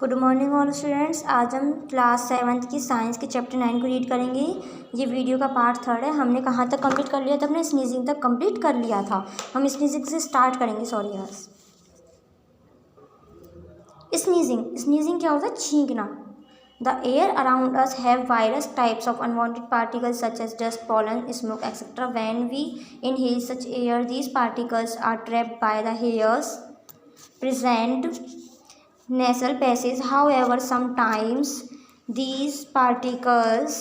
Good morning all students. आज हम class 7th की साइंस के चैप्टर 9 को रीड करेंगे। ये वीडियो का पार्ट 3 है। हमने कहाँ तक कंप्लीट कर लिया था? हमने स्नीजिंग तक कंप्लीट कर लिया था। हम स्नीजिंग से स्टार्ट करेंगे। सॉरी यार, स्नीजिंग क्या होता है? छींकना। The air around us have various types of unwanted particles such as dust, pollen, smoke, etc. When we inhale such air, these particles are trapped by the hairs present nasal passage. However, sometimes these particles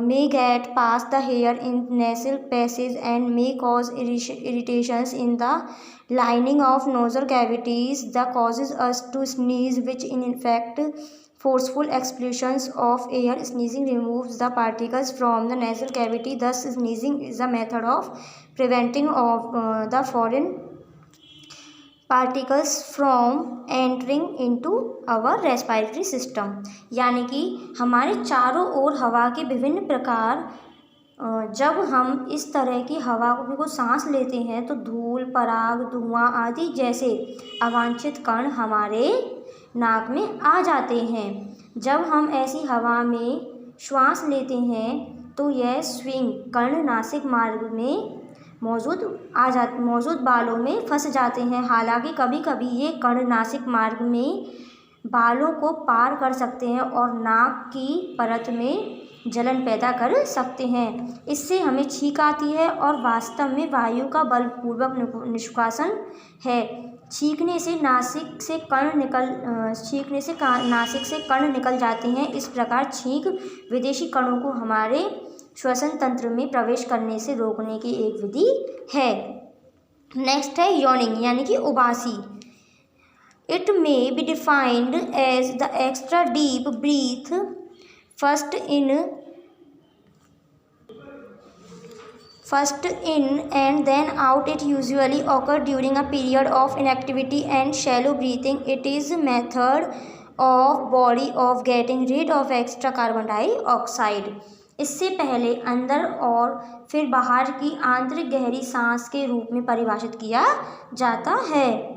may get past the hair in nasal passage and may cause irritations in the lining of nasal cavities that causes us to sneeze, which in fact forceful expulsions of air. Sneezing removes the particles from the nasal cavity. Thus, sneezing is a method of preventing of the foreign particles from entering into our respiratory system. यानी कि हमारे चारों ओर हवा के विभिन्न प्रकार, जब हम इस तरह की हवा को सांस लेते हैं तो धूल, पराग, धुआं आदि जैसे अवांछित कण हमारे नाक में आ जाते हैं। जब हम ऐसी हवा में श्वास लेते हैं तो यह स्विंग कण नासिक मार्ग में मौजूद बालों में फंस जाते हैं। हालांकि कभी कभी ये कण नासिक मार्ग में बालों को पार कर सकते हैं और नाक की परत में जलन पैदा कर सकते हैं। इससे हमें छींक आती है और वास्तव में वायु का बलपूर्वक निष्कासन है। छींकने से नासिक से कण निकल जाते हैं। इस प्रकार छींक विदेशी कणों को हमारे श्वसन तंत्र में प्रवेश करने से रोकने की एक विधि है। नेक्स्ट है यॉनिंग, यानी कि उबासी। It may be defined as the extra deep breath first in and then out. It usually occurs during a period of inactivity and shallow breathing. It is a method of body of getting rid of extra carbon dioxide. इससे पहले अंदर और फिर बाहर की आंतरिक गहरी सांस के रूप में परिभाषित किया जाता है।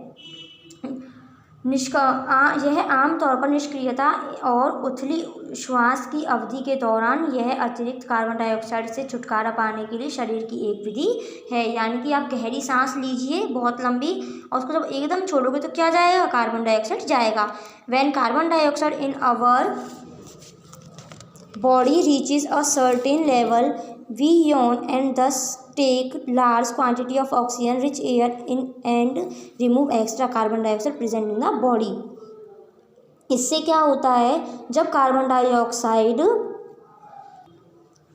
यह आमतौर पर निष्क्रियता और उथली श्वास की अवधि के दौरान यह अतिरिक्त कार्बन डाइऑक्साइड से छुटकारा पाने के लिए शरीर की एक विधि है। यानी कि आप गहरी सांस लीजिए बहुत लंबी, और उसको जब एकदम छोड़ोगे तो क्या जाएगा? कार्बन डाइऑक्साइड जाएगा। When carbon dioxide in our body reaches a certain level, we yawn and thus take large quantity of oxygen rich air in and remove extra carbon dioxide present in the body. इससे क्या होता है? जब carbon dioxide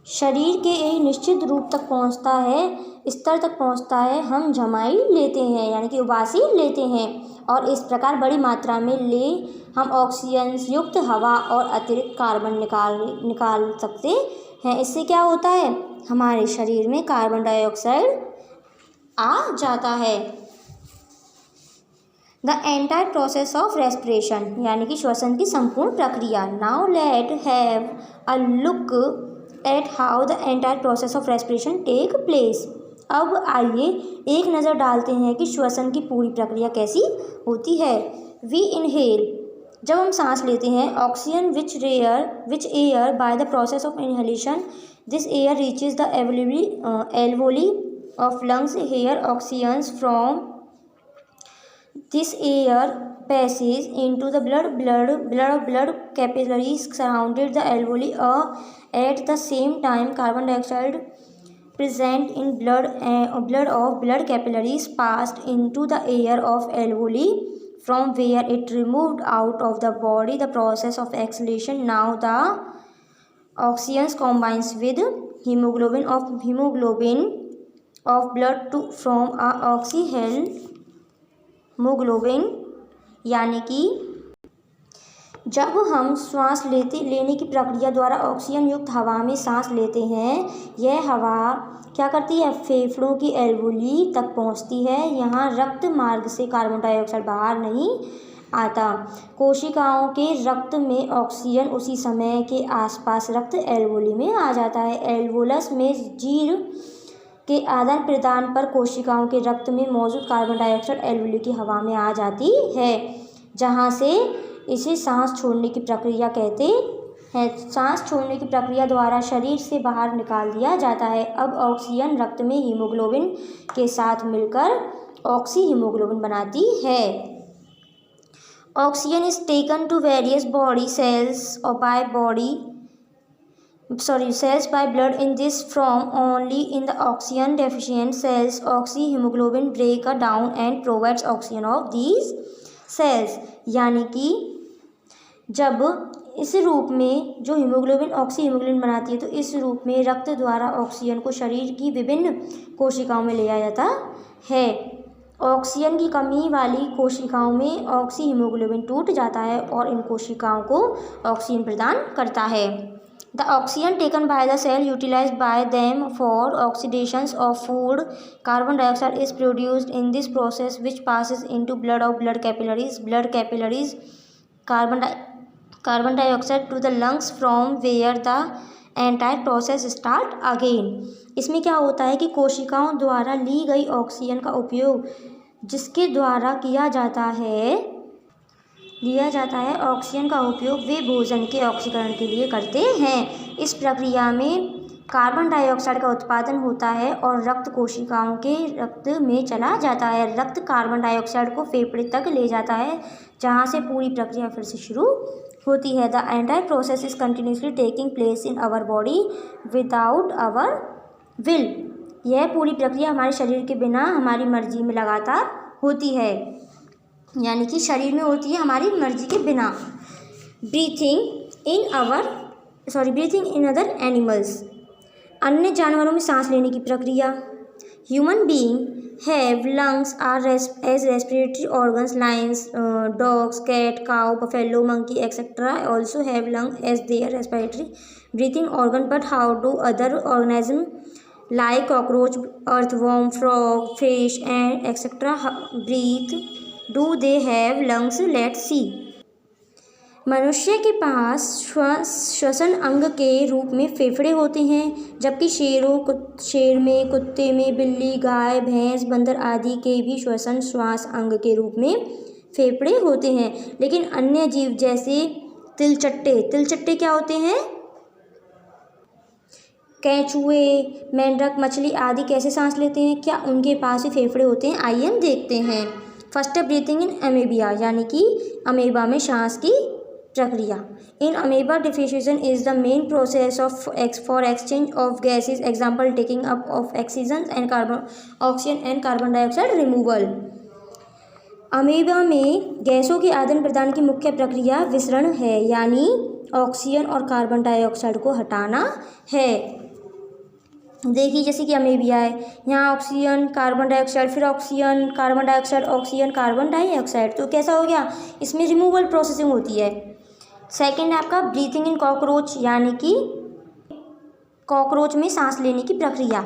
शरीर के एक निश्चित रूप तक पहुंचता है, स्तर तक पहुंचता है, हम जमाई लेते हैं, यानी कि उबासी लेते हैं, और इस प्रकार बड़ी मात्रा में हम ऑक्सीजन युक्त हवा और अतिरिक्त कार्बन निकाल सकते हैं। इससे क्या होता है? हमारे शरीर में कार्बन डाइऑक्साइड आ जाता है। The entire process of respiration, यानी कि श्वसन की संपूर्ण प्रक्रिया। Now let have a look at how the entire process of respiration take place. अब आइए एक नज़र डालते हैं कि श्वसन की पूरी प्रक्रिया कैसी होती है। वी इनहेल, जब हम सांस लेते हैं, oxygen which air by the process of inhalation this air reaches the alveoli of lungs. Here oxygen from this air passes into the blood capillaries surrounded the alveoli. At the same time, carbon dioxide present in blood capillaries passed into the air of alveoli, from where it removed out of the body. The process of exhalation. Now the oxygen combines with hemoglobin of blood to form a oxyhemoglobin, यानी कि जब हम श्वास लेने की प्रक्रिया द्वारा oxygen युक्त हवा में सांस लेते हैं, यह हवा क्या करती है? फेफड़ों की एल्वोली तक पहुंचती है। यहाँ रक्त मार्ग से कार्बन डाइऑक्साइड बाहर नहीं आता। कोशिकाओं के रक्त में ऑक्सीजन उसी समय के आसपास रक्त एल्वोली में आ जाता है। एल्वोलस में जीर के आदान प्रदान पर कोशिकाओं के रक्त में मौजूद कार्बन डाइऑक्साइड एल्वोली की हवा में आ जाती है, जहाँ से इसे सांस छोड़ने की प्रक्रिया कहते हैं। सांस छोड़ने की प्रक्रिया द्वारा शरीर से बाहर निकाल दिया जाता है। अब ऑक्सीजन रक्त में हीमोग्लोबिन के साथ मिलकर ऑक्सी हीमोग्लोबिन बनाती है। Oxygen is taken to various body cells और cells by blood. In this form only in the oxygen deficient cells oxyhemoglobin break down and provides oxygen of these cells। यानी कि जब इस रूप में जो हीमोग्लोबिन ऑक्सी हीमोग्लोबिन बनाती है तो इस रूप में रक्त द्वारा ऑक्सीजन को शरीर की विभिन्न कोशिकाओं में ले जाया जाता है। ऑक्सीजन की कमी वाली कोशिकाओं में ऑक्सी हीमोग्लोबिन टूट जाता है और इन कोशिकाओं को ऑक्सीजन प्रदान करता है। The oxygen taken by the cell utilized by them for oxidation of food, carbon dioxide is produced in this process which passes into blood of blood capillaries, carbon dioxide to the lungs from where the entire process start again। इसमें क्या होता है कि कोशिकाओं द्वारा ली गई oxygen का उपयोग जिसके द्वारा लिया जाता है ऑक्सीजन का उपयोग वे भोजन के ऑक्सीकरण के लिए करते हैं। इस प्रक्रिया में कार्बन डाइऑक्साइड का उत्पादन होता है और रक्त कोशिकाओं के रक्त में चला जाता है। रक्त कार्बन डाइऑक्साइड को फेफड़े तक ले जाता है जहां से पूरी प्रक्रिया फिर से शुरू होती है। The entire process is continuously taking place in our body without our will. यह पूरी प्रक्रिया हमारे शरीर के बिना हमारी मर्जी में लगातार होती है, यानी कि शरीर में होती है हमारी मर्जी के बिना। Breathing in other animals. अन्य जानवरों में सांस लेने की प्रक्रिया। Human being have lungs are as respiratory organs. Lions, dogs, cat, cow, buffalo, monkey etcetera also have lung as their respiratory breathing organ. But how do other organism like cockroach, earthworm, frog, fish and etcetera breathe? Do they have lungs? Let's see। मनुष्य के पास श्वसन अंग के रूप में फेफड़े होते हैं, जबकि शेर में, कुत्ते में, बिल्ली, गाय, भैंस, बंदर आदि के भी श्वास अंग के रूप में फेफड़े होते हैं। लेकिन अन्य जीव जैसे तिलचट्टे क्या होते हैं? केंचुए, मेंढक, मछली आदि कैसे सांस लेते हैं? क्या उनके पास भी फेफड़े होते हैं? आइए हम देखते हैं। फर्स्ट ब्रीथिंग इन अमेबिया, यानी कि अमेबा में सांस की प्रक्रिया। In amoeba diffusion is the main process for exchange of gases. Example taking up of oxygen and carbon dioxide removal. Amoeba में गैसों के आदान प्रदान की मुख्य प्रक्रिया विसरण है, यानी ऑक्सीजन और कार्बन डाइऑक्साइड को हटाना है। देखिए जैसे कि अमेबिया है, यहाँ ऑक्सीजन, कार्बन डाइऑक्साइड, फिर oxygen, carbon dioxide, oxygen, carbon dioxide, तो कैसा हो गया? इसमें रिमूवल प्रोसेसिंग होती है। सेकंड है आपका ब्रीथिंग इन कॉकरोच, यानी कि कॉकरोच में सांस लेने की प्रक्रिया।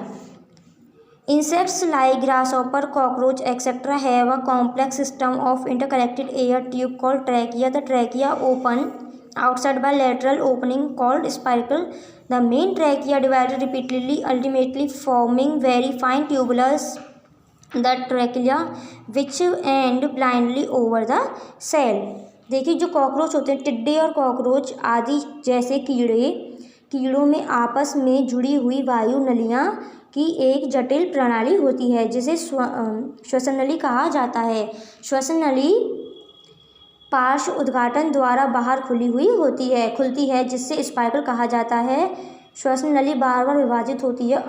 Insects like grasshopper, cockroach etcetera have a complex system of interconnected air tube called trachea. The trachea open outside by lateral opening called spiracle. The main trachea divided repeatedly, ultimately forming very fine tubules, the trachea, which end blindly over the cell। देखिए जो cockroach होते हैं, टिड्डे और cockroach आदि जैसे कीड़ों में आपस में जुड़ी हुई वायु नलियाँ की एक जटिल प्रणाली होती है जिसे श्वसन नली कहा जाता है। श्वसन नली पार्श्व उद्घाटन द्वारा बाहर खुलती है जिससे स्पाइकल कहा जाता है। श्वसन नली बार बार विभाजित होती है,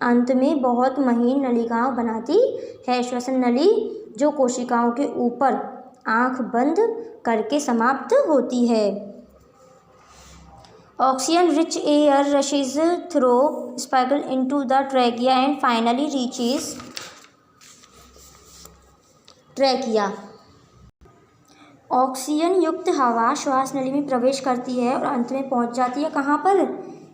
अंत में बहुत महीन नलिकाओं बनाती है। श्वसन नली जो कोशिकाओं के ऊपर आंख बंद करके समाप्त होती है। Oxygen rich air rushes through spiracle into the trachea and finally reaches trachea. Oxygen युक्त हवा श्वास नली में प्रवेश करती है और अंत में पहुंच जाती है कहाँ पर?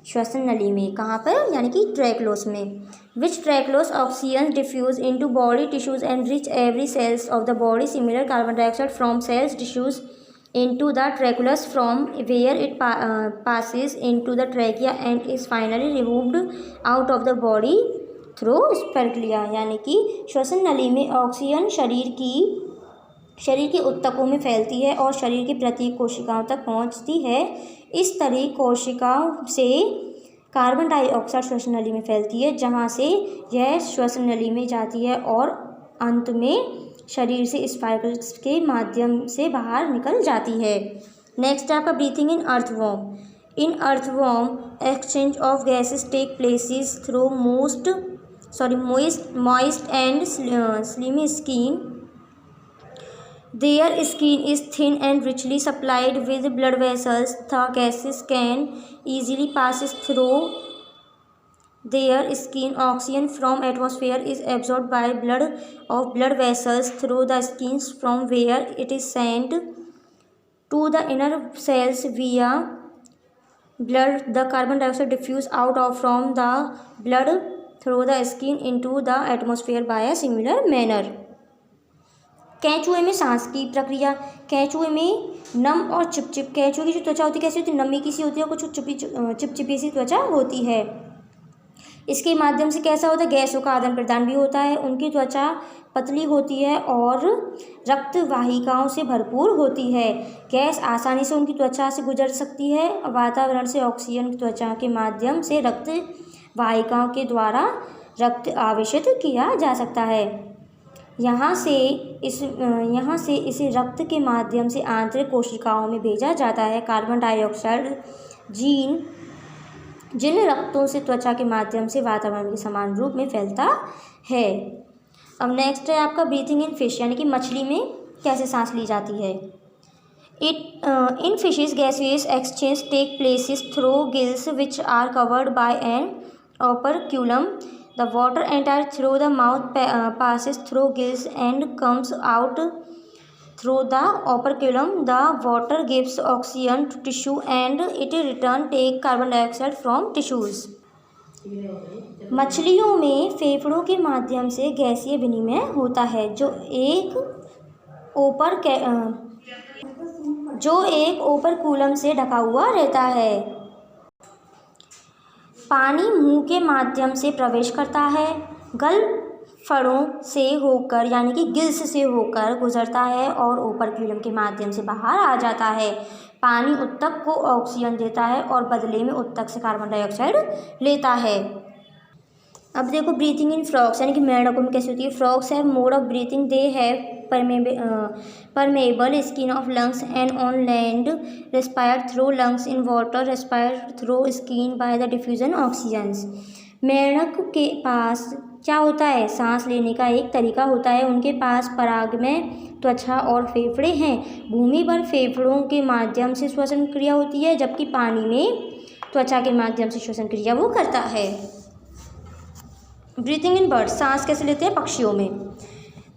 श्वसन नली में। कहाँ पर? यानी कि ट्रैक्लोस में। Which tracheoles oxygen diffuse into body tissues and reach every cells of the body. Similar carbon dioxide from cells tissues into the tracheoles from where it passes into the trachea and is finally removed out of the body through स्पाइरक्लिया। यानी कि श्वसन नली में oxygen शरीर की शरीर के ऊतकों में फैलती है और शरीर की प्रत्येक कोशिकाओं तक पहुंचती है। इस तरह कोशिकाओं से कार्बन डाइऑक्साइड श्वसन नली में फैलती है, जहां से यह श्वसन नली में जाती है और अंत में शरीर से स्पाइकल्स के माध्यम से बाहर निकल जाती है। नेक्स्ट है आपका breathing in earthworm. In earthworm exchange of gases take places through moist and slimy skin. Their skin is thin and richly supplied with blood vessels. The gases can easily pass through their skin. Oxygen from atmosphere is absorbed by blood vessels through the skin, from where it is sent to the inner cells via blood. The carbon dioxide diffuses out from the blood through the skin into the atmosphere by a similar manner. कैंचुए में सांस की प्रक्रिया। कैंचुए में नम और चिपचिप, कैंचुए की जो त्वचा होती है कैसी होती है, नमी की सी होती है, कुछ चिपचिपी सी त्वचा होती है। इसके माध्यम से कैसा होता है, गैसों का आदान प्रदान भी होता है। उनकी त्वचा पतली होती है और रक्त वाहिकाओं से भरपूर होती है। गैस आसानी से उनकी त्वचा से गुजर सकती है। वातावरण से ऑक्सीजन त्वचा के माध्यम से रक्त वाहिकाओं के द्वारा रक्त आवेशित किया जा सकता है। यहाँ से इसे रक्त के माध्यम से आंतरिक कोशिकाओं में भेजा जाता है। कार्बन डाइऑक्साइड जिन रक्तों से त्वचा के माध्यम से वातावरण के समान रूप में फैलता है। अब नेक्स्ट है आपका ब्रीथिंग इन फिश, यानी कि मछली में कैसे सांस ली जाती है। In fishes gases exchange take places through gills which are covered by an operculum. The water enters through the mouth, passes through gills and comes out through the operculum. The water gives oxygen to tissue and it in return take carbon dioxide from tissues. मछलियों में फेफड़ों के माध्यम से गैसीय विनिमय होता है, जो एक ओपरकुलम से ढका हुआ रहता है। पानी मुंह के माध्यम से प्रवेश करता है, गलफड़ों से होकर यानी कि गिल्स से होकर गुजरता है और ओपरक्यूलम के माध्यम से बाहर आ जाता है। पानी ऊतक को ऑक्सीजन देता है और बदले में ऊतक से कार्बन डाइऑक्साइड लेता है। अब देखो ब्रीथिंग इन फ्रॉग्स, यानी कि मेंढकों में कैसी होती है। Frogs have mode of breathing, they have permeable skin of lungs and on land respire through lungs, in water respire through skin by the diffusion oxygens. मेंढक के पास क्या होता है, सांस लेने का एक तरीका होता है। उनके पास परागमय त्वचा और फेफड़े हैं। भूमि पर फेफड़ों के माध्यम से श्वसन क्रिया होती है, जबकि पानी में त्वचा के माध्यम से श्वसन क्रिया वो करता है। ब्रीथिंग इन बर्ड्स, सांस कैसे लेते हैं पक्षियों में।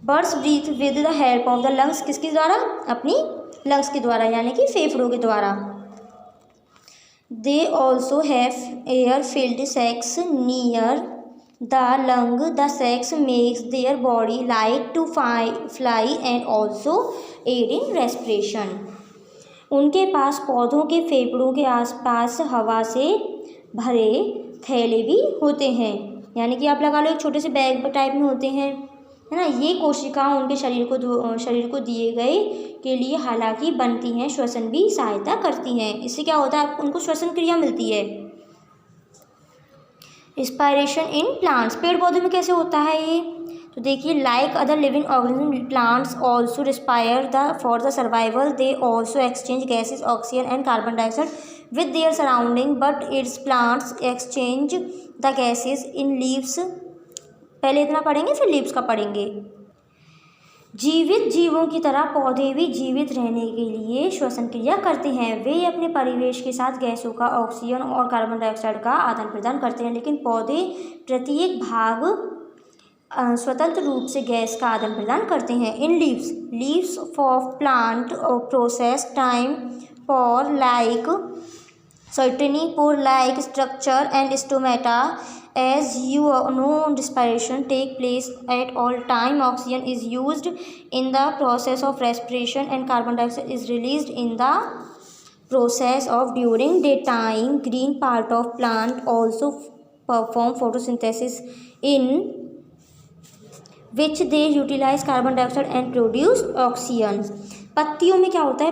Birds breathe with the help of the lungs, किसके द्वारा, अपनी लंग्स के द्वारा यानी कि फेफड़ों के द्वारा। They also have air filled sacs near the lung, the sacs makes their body light to fly and also aid in respiration. उनके पास पौधों के फेफड़ों के आसपास हवा से भरे थैले भी होते हैं, यानी कि आप लगा लो एक छोटे से बैग टाइप में होते हैं, है ना। ये कोशिकाएं उनके शरीर को दिए गए के लिए हालांकि बनती हैं, श्वसन भी सहायता करती हैं। इससे क्या होता है, उनको श्वसन क्रिया मिलती है। रिस्पायरेशन इन प्लांट्स, पेड़ पौधों में कैसे होता है ये, तो देखिए like other living organism plants also respire for the survival. They also exchange gases oxygen and carbon dioxide with their surrounding, but it's plants exchange the gases in leaves. पहले इतना पढ़ेंगे फिर लीव्स का पढ़ेंगे। जीवित जीवों की तरह पौधे भी जीवित रहने के लिए श्वसन क्रिया करते हैं। वे अपने परिवेश के साथ गैसों का, ऑक्सीजन और कार्बन डाइऑक्साइड का आदान प्रदान करते हैं, लेकिन पौधे प्रत्येक भाग स्वतंत्र रूप से गैस का आदान प्रदान करते हैं। In leaves of plant process time pore like structure and stomata. As you know, respiration takes place at all time. Oxygen is used in the process of respiration and carbon dioxide is released in the process of during daytime. Green part of plant also perform photosynthesis in which they utilise carbon dioxide and produce oxygen. पत्तियों में क्या होता है,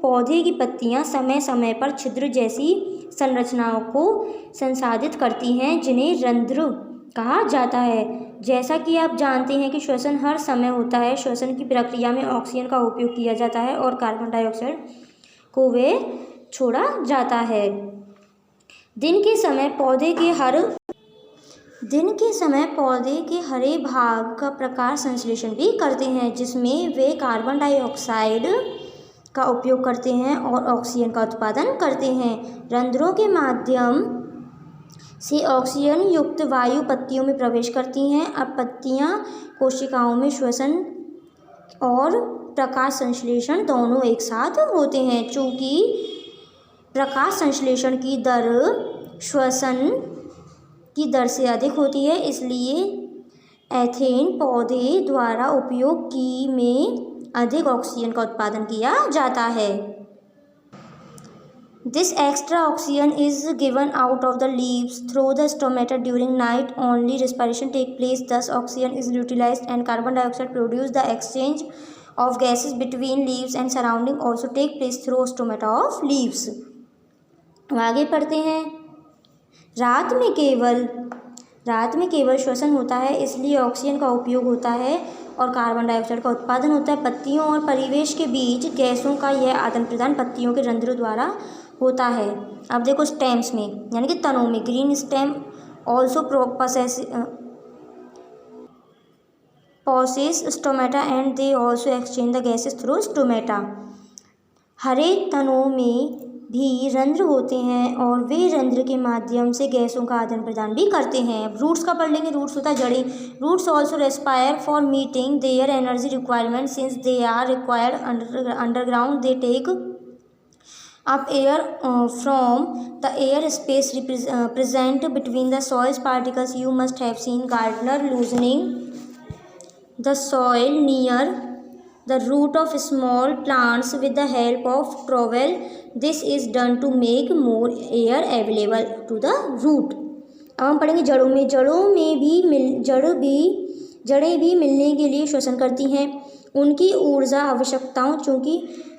पौधे की पत्तियां समय समय पर छिद्र जैसी संरचनाओं को संसाधित करती हैं जिन्हें रंध्र कहा जाता है। जैसा कि आप जानते हैं कि श्वसन हर समय होता है। श्वसन की प्रक्रिया में ऑक्सीजन का उपयोग किया जाता है और कार्बन डाइऑक्साइड को वे छोड़ा जाता है। दिन के समय पौधे के हरे भाग का प्रकाश संश्लेषण भी करते हैं, जिसमें वे कार्बन डाइऑक्साइड का उपयोग करते हैं और ऑक्सीजन का उत्पादन करते हैं। रंध्रों के माध्यम से ऑक्सीजन युक्त वायु पत्तियों में प्रवेश करती हैं। अब पत्तियां कोशिकाओं में श्वसन और प्रकाश संश्लेषण दोनों एक साथ होते हैं। चूँकि प्रकाश संश्लेषण की दर श्वसन की दर से अधिक होती है, इसलिए एथेन पौधे द्वारा उपयोग की में अधिक ऑक्सीजन का उत्पादन किया जाता है। This extra oxygen is given out of the leaves through the stomata during night only respiration take place. Thus, oxygen is utilized and carbon dioxide produced. The exchange of gases between leaves and surrounding also take place through stomata of leaves. आगे पढ़ते हैं। रात में केवल श्वसन होता है, इसलिए ऑक्सीजन का उपयोग होता है और कार्बन डाइऑक्साइड का उत्पादन होता है। पत्तियों और परिवेश के बीच गैसों का यह आदान प्रदान पत्तियों के रंध्रों द्वारा होता है। अब देखो स्टेम्स में यानी कि तनों में, green stem also possess stomata and they also exchange the gases through stomata। हरे तनों में भी रंध्र होते हैं और वे रंध्र के माध्यम से गैसों का आदान प्रदान भी करते हैं। अब रूट्स का पढ़ लेंगे। रूट्स होता है जड़ें। Roots also respire for meeting their energy requirement since they are required underground. They take up air from the air space present between the soil particles. You must have seen gardener loosening the soil near the root of small plants with the help of trowel. This is done to make more air available to the root। अब हम पढ़ेंगे जड़ों में। जड़ें भी मिलने के लिए श्वसन करती हैं। उनकी ऊर्जा आवश्यकताओं, चूँकि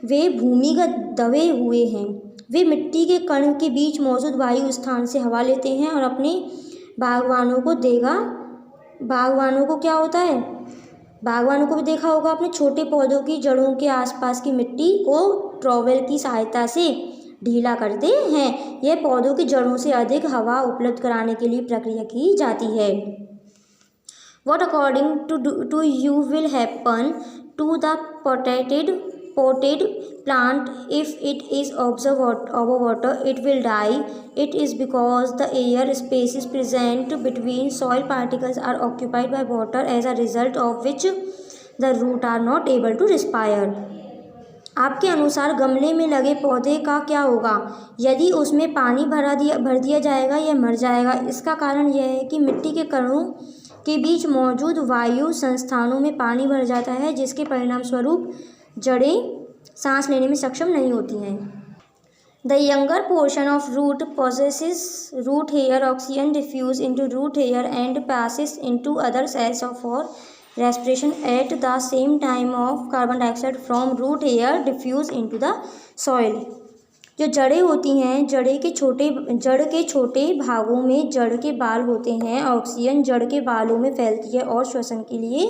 वे भूमिगत दबे हुए हैं, वे मिट्टी के कण के बीच मौजूद वायु स्थान से हवा लेते हैं और अपने बागवानों को क्या होता है, बागवानों को भी देखा होगा अपने छोटे पौधों की जड़ों के आसपास की मिट्टी को ट्रॉवेल की सहायता से ढीला करते हैं। यह पौधों की जड़ों से अधिक हवा उपलब्ध कराने के लिए प्रक्रिया की जाती है। What according to you will happen to the potted plant if it is observed over water? It will die. It is because the air spaces present between soil particles are occupied by water, as a result of which the roots are not able to respire। आपके अनुसार गमले में लगे पौधे का क्या होगा? यदि उसमें पानी भर दिया जाएगा, यह मर जाएगा। इसका कारण यह है कि मिट्टी के कणों के बीच मौजूद वायु संस्थानों में पानी भर जाता है, जिसके परिणाम स्वरूप जड़ें सांस लेने में सक्षम नहीं होती हैं। The younger portion of root possesses root hair. Oxygen diffuses into root hair and passes into other cells for respiration. At the same time of carbon dioxide from root hair diffuse into the soil। जो जड़ें होती हैं, जड़ के छोटे भागों में जड़ के बाल होते हैं। ऑक्सीजन जड़ के बालों में फैलती है और श्वसन के लिए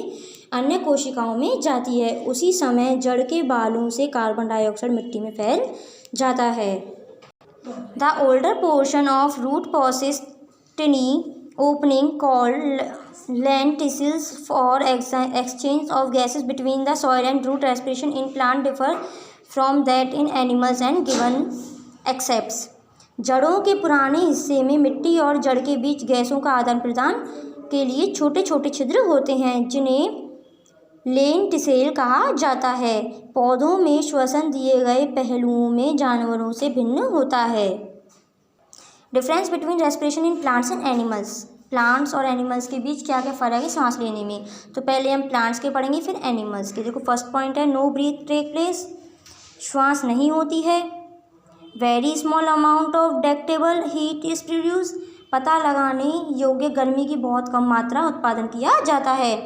अन्य कोशिकाओं में जाती है। उसी समय जड़ के बालों से कार्बन डाइऑक्साइड मिट्टी में फैल जाता है। The older portion of root possesses tiny opening called lenticels for exchange of gases between the soil and root। respiration in plant differ from that in animals and given accepts। जड़ों के पुराने हिस्से में मिट्टी और जड़ के बीच गैसों का आदान प्रदान के लिए छोटे छोटे छिद्र होते हैं, जिन्हें लेंटिसेल कहा जाता है। पौधों में श्वसन दिए गए पहलुओं में जानवरों से भिन्न होता है। Difference between respiration in plants and animals. Plants और एनिमल्स के बीच क्या क्या फ़र्क है सांस लेने में? तो पहले हम प्लांट्स के पढ़ेंगे, फिर एनिमल्स के। देखो फर्स्ट पॉइंट है नो ब्रीथ टेक प्लेस, श्वास नहीं होती है। Very small amount of detectable heat is produce, पता लगाने योग्य गर्मी की बहुत कम मात्रा उत्पादन किया जाता है।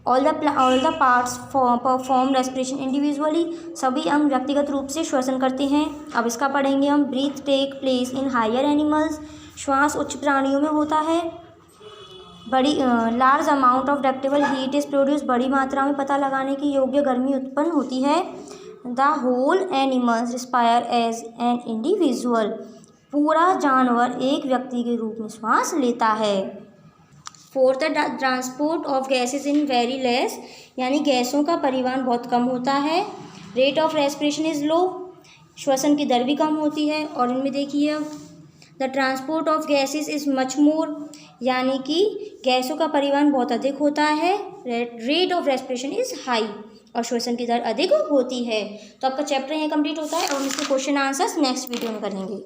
All the parts perform respiration individually, सभी अंग व्यक्तिगत रूप से श्वसन करते हैं। अब इसका पढ़ेंगे हम। Breath take place in higher animals, श्वास उच्च प्राणियों में होता है। बड़ी large amount of detectable heat is produce, बड़ी मात्रा में पता लगाने की योग्य गर्मी उत्पन्न होती है। The whole animals respire as an individual, पूरा जानवर एक व्यक्ति के रूप में श्वास लेता है। Fourth, the transport of gases in very less, यानी गैसों का परिवहन बहुत कम होता है। Rate of respiration is low, श्वसन की दर भी कम होती है। और इनमें देखिए the transport of gases is much more, यानी कि गैसों का परिवहन बहुत अधिक होता है। Rate of respiration is high, और श्वसन की दर अधिक होती है। तो आपका चैप्टर यहाँ कंप्लीट होता है और हम इसके क्वेश्चन आंसर्स नेक्स्ट वीडियो में करेंगे।